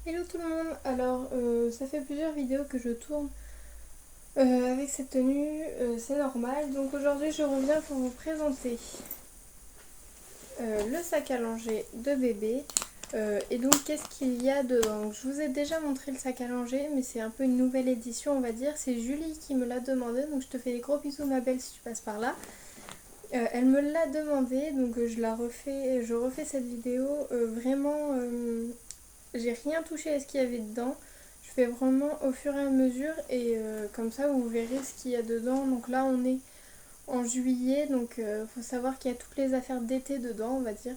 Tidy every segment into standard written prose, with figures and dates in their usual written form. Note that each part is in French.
Hello tout le monde, alors ça fait plusieurs vidéos que je tourne avec cette tenue, c'est normal. Donc aujourd'hui je reviens pour vous présenter le sac à langer de bébé. Et donc qu'est-ce qu'il y a dedans. Donc, je vous ai déjà montré le sac à langer, mais c'est un peu une nouvelle édition on va dire. C'est Julie qui me l'a demandé, donc je te fais des gros bisous ma belle si tu passes par là. Elle me l'a demandé, donc je refais cette vidéo vraiment... j'ai rien touché à ce qu'il y avait dedans. Je fais vraiment au fur et à mesure et comme ça vous verrez ce qu'il y a dedans. Donc là on est en juillet, donc faut savoir qu'il y a toutes les affaires d'été dedans on va dire.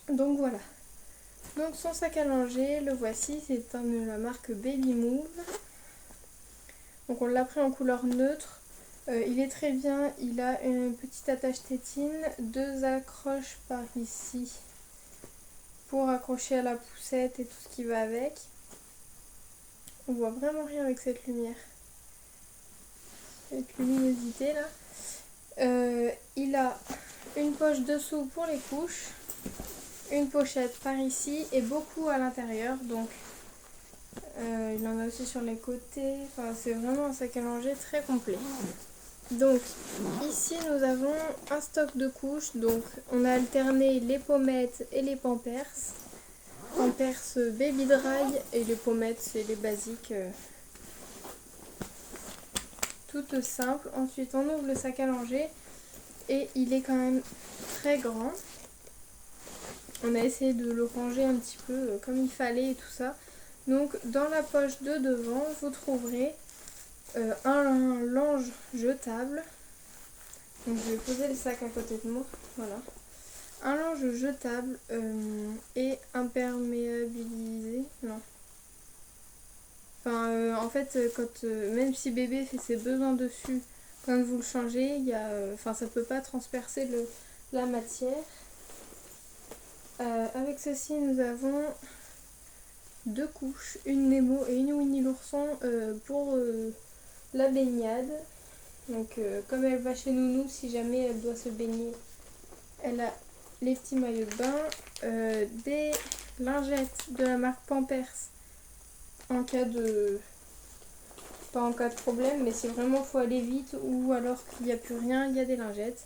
Donc voilà. Donc son sac à langer, le voici, c'est de la marque Baby Move. Donc on l'a pris en couleur neutre. Il est très bien, il a une petite attache tétine, deux accroches par ici pour accrocher à la poussette et tout ce qui va avec. On voit vraiment rien avec cette lumière. Cette luminosité là. Il a une poche dessous pour les couches, une pochette par ici et beaucoup à l'intérieur. Donc il en a aussi sur les côtés. Enfin, c'est vraiment un sac à langer très complet. Donc ici nous avons un stock de couches. Donc on a alterné les pommettes et les pampers. Pampers Baby Dry et les pommettes c'est les basiques. Toutes simples. Ensuite on ouvre le sac à langer et il est quand même très grand. On a essayé de le ranger un petit peu comme il fallait et tout ça. Donc dans la poche de devant vous trouverez un linge jetable. Donc je vais poser le sac à côté de moi. Voilà. Un linge jetable et imperméabilisé. Non. Enfin, en fait, même si bébé fait ses besoins dessus, quand vous le changez, ça peut pas transpercer la matière. Avec ceci, nous avons deux couches, une Nemo et une Winnie l'ourson pour la baignade. Donc, comme elle va chez Nounou, si jamais elle doit se baigner, elle a les petits maillots de bain, des lingettes de la marque Pampers en cas de... pas en cas de problème, mais si vraiment faut aller vite ou alors qu'il n'y a plus rien, il y a des lingettes.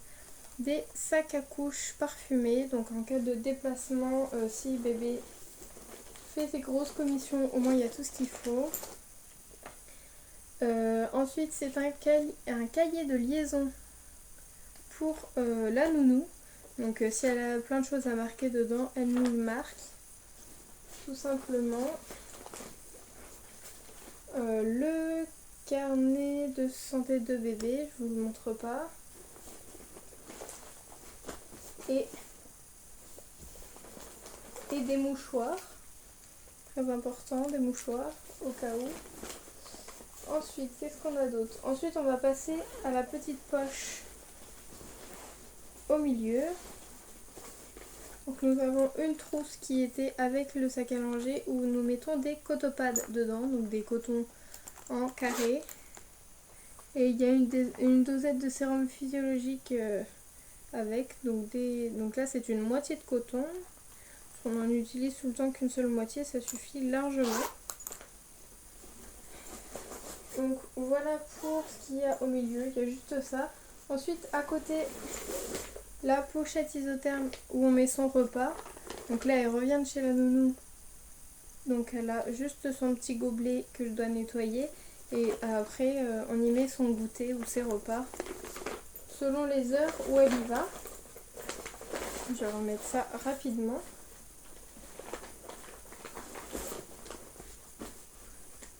Des sacs à couches parfumés, donc en cas de déplacement, si bébé fait des grosses commissions, au moins il y a tout ce qu'il faut. Ensuite c'est un cahier de liaison pour la nounou. Donc si elle a plein de choses à marquer dedans, elle nous le marque tout simplement. Le carnet de santé de bébé, je vous le montre pas. Et des mouchoirs, très important, des mouchoirs au cas où. Ensuite, qu'est-ce qu'on a d'autre? Ensuite, on va passer à la petite poche au milieu. Donc nous avons une trousse qui était avec le sac à langer où nous mettons des cotopads dedans, donc des cotons en carré. Et il y a une dosette de sérum physiologique avec. Donc là c'est une moitié de coton. On en utilise tout le temps qu'une seule moitié, ça suffit largement. Donc voilà pour ce qu'il y a au milieu, il y a juste ça. Ensuite à côté, la pochette isotherme où on met son repas. Donc là elle revient de chez la nounou. Donc elle a juste son petit gobelet que je dois nettoyer. Et après on y met son goûter ou ses repas. Selon les heures où elle y va. Je vais remettre ça rapidement.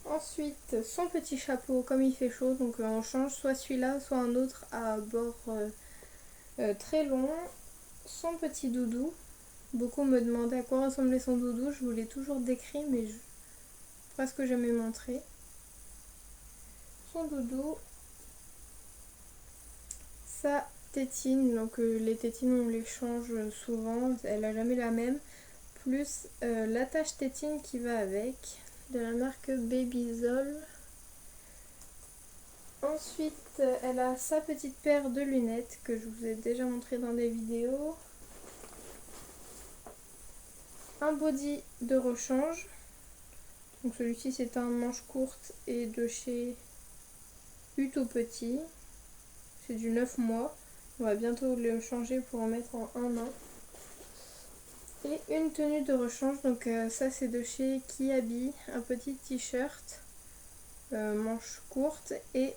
Ensuite, son petit chapeau, comme il fait chaud, donc on change soit celui-là, soit un autre à bord très long. Son petit doudou. Beaucoup me demandaient à quoi ressemblait son doudou. Je vous l'ai toujours décrit, mais presque jamais montré. Son doudou. Sa tétine, donc les tétines on les change souvent, elle a jamais la même. Plus l'attache tétine qui va avec, de la marque Babyzol. Ensuite, elle a sa petite paire de lunettes que je vous ai déjà montré dans des vidéos. Un body de rechange. Donc celui-ci c'est un manche courte et de chez Uto Petit. C'est du 9 mois. On va bientôt le changer pour en mettre en 1 an. Et une tenue de rechange, donc ça c'est de chez Kiabi, un petit t-shirt, manche courte et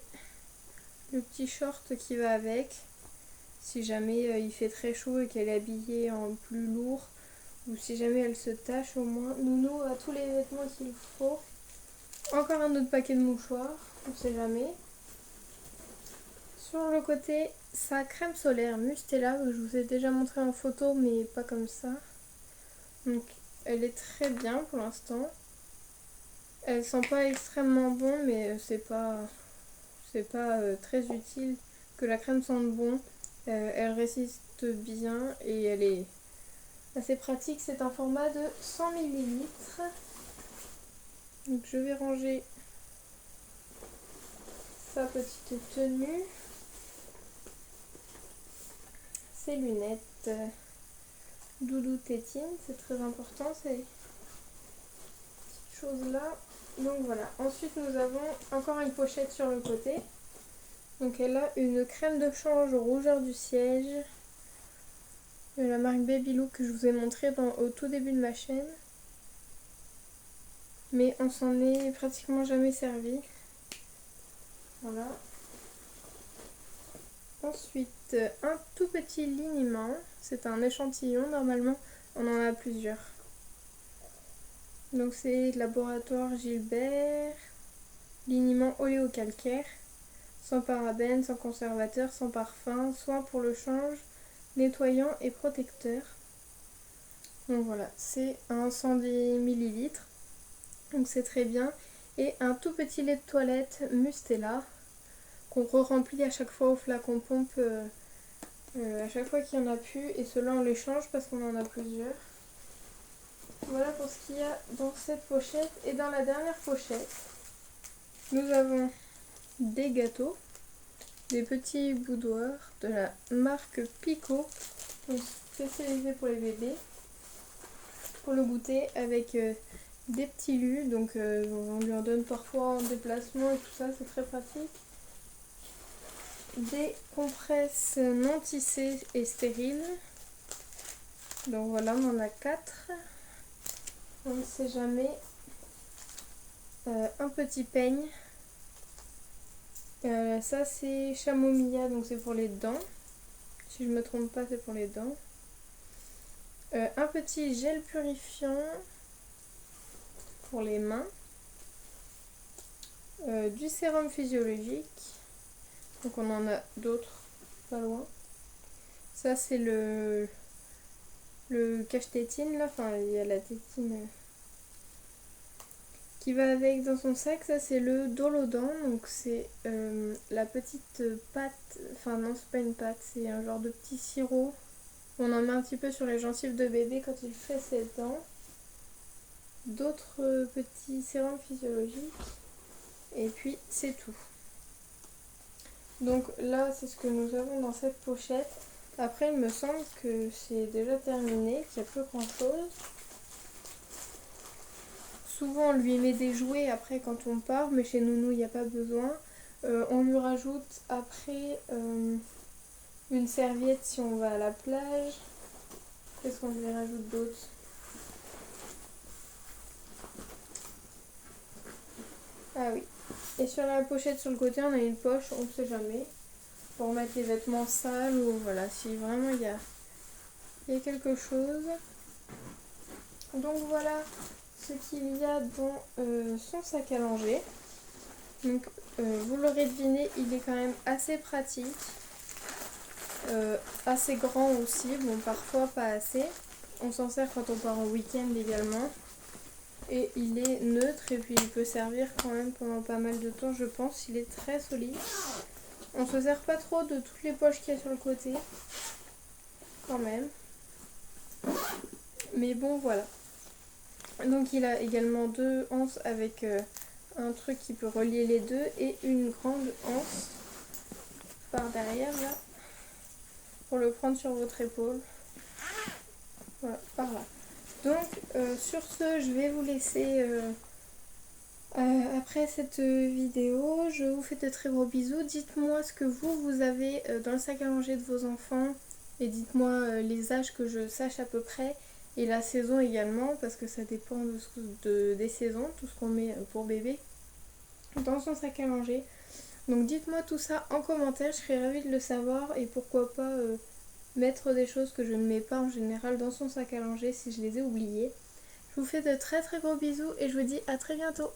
le petit short qui va avec, si jamais il fait très chaud et qu'elle est habillée en plus lourd, ou si jamais elle se tache au moins. Nounou a tous les vêtements qu'il faut. Encore un autre paquet de mouchoirs, on sait jamais. Sur le côté, sa crème solaire Mustela, que je vous ai déjà montré en photo mais pas comme ça. Donc elle est très bien pour l'instant. Elle sent pas extrêmement bon, mais c'est pas très utile que la crème sente bon. Elle résiste bien et elle est assez pratique. C'est un format de 100 ml. Donc je vais ranger sa petite tenue, ses lunettes. Doudou tétine, c'est très important ces petites choses-là. Donc voilà. Ensuite, nous avons encore une pochette sur le côté. Donc elle a une crème de change rougeur du siège de la marque Babylook que je vous ai montré au tout début de ma chaîne. Mais on s'en est pratiquement jamais servi. Voilà. Ensuite, un tout petit liniment. C'est un échantillon, normalement on en a plusieurs. Donc c'est Laboratoire Gilbert, liniment oléocalcaire, sans parabènes, sans conservateur, sans parfum, soin pour le change, nettoyant et protecteur. Donc voilà, c'est un 110 ml, donc c'est très bien. Et un tout petit lait de toilette Mustela, qu'on re-remplit à chaque fois au flacon pompe, à chaque fois qu'il n'y en a plus. Et ceux-là on les change parce qu'on en a plusieurs. Voilà pour ce qu'il y a dans cette pochette. Et dans la dernière pochette, nous avons des gâteaux, des petits boudoirs de la marque Pico, donc spécialisés pour les bébés, pour le goûter avec des petits lus. Donc on lui en donne parfois en déplacement et tout ça, c'est très pratique. Des compresses non tissées et stériles. Donc voilà, on en a 4. On ne sait jamais. Un petit peigne. Ça c'est Chamomilla, donc c'est pour les dents. Si je me trompe pas, c'est pour les dents. Un petit gel purifiant pour les mains. Du sérum physiologique. Donc on en a d'autres pas loin. Ça c'est le cache-tétine là, enfin il y a la tétine qui va avec dans son sac. Ça c'est le Dolodan, donc c'est la petite pâte, enfin non c'est pas une pâte, c'est un genre de petit sirop. On en met un petit peu sur les gencives de bébé quand il fait ses dents. D'autres petits sérums physiologiques. Et puis c'est tout. Donc là c'est ce que nous avons dans cette pochette. Après il me semble que c'est déjà terminé, qu'il n'y a plus grand chose. Souvent on lui met des jouets après quand on part, mais chez Nounou il n'y a pas besoin. On lui rajoute après une serviette si on va à la plage. Qu'est-ce qu'on lui rajoute d'autre? Ah oui. Et sur la pochette sur le côté on a une poche, on ne sait jamais, pour mettre les vêtements sales ou voilà, si vraiment il y a quelque chose. Donc voilà ce qu'il y a dans son sac à langer. Donc vous l'aurez deviné, il est quand même assez pratique, assez grand aussi, bon parfois pas assez. On s'en sert quand on part en week-end également. Et il est neutre et puis il peut servir quand même pendant pas mal de temps, je pense. Il est très solide. On se sert pas trop de toutes les poches qu'il y a sur le côté, quand même. Mais bon, voilà. Donc il a également 2 anses avec un truc qui peut relier les deux et une grande anse par derrière là pour le prendre sur votre épaule. Voilà, par là. Donc sur ce, je vais vous laisser Après cette vidéo, je vous fais de très gros bisous. Dites-moi ce que vous avez dans le sac à manger de vos enfants et dites-moi les âges que je sache à peu près et la saison également parce que ça dépend des saisons, tout ce qu'on met pour bébé dans son sac à manger. Donc dites-moi tout ça en commentaire, je serais ravie de le savoir et pourquoi pas mettre des choses que je ne mets pas en général dans son sac à manger si je les ai oubliées. Je vous fais de très très gros bisous et je vous dis à très bientôt.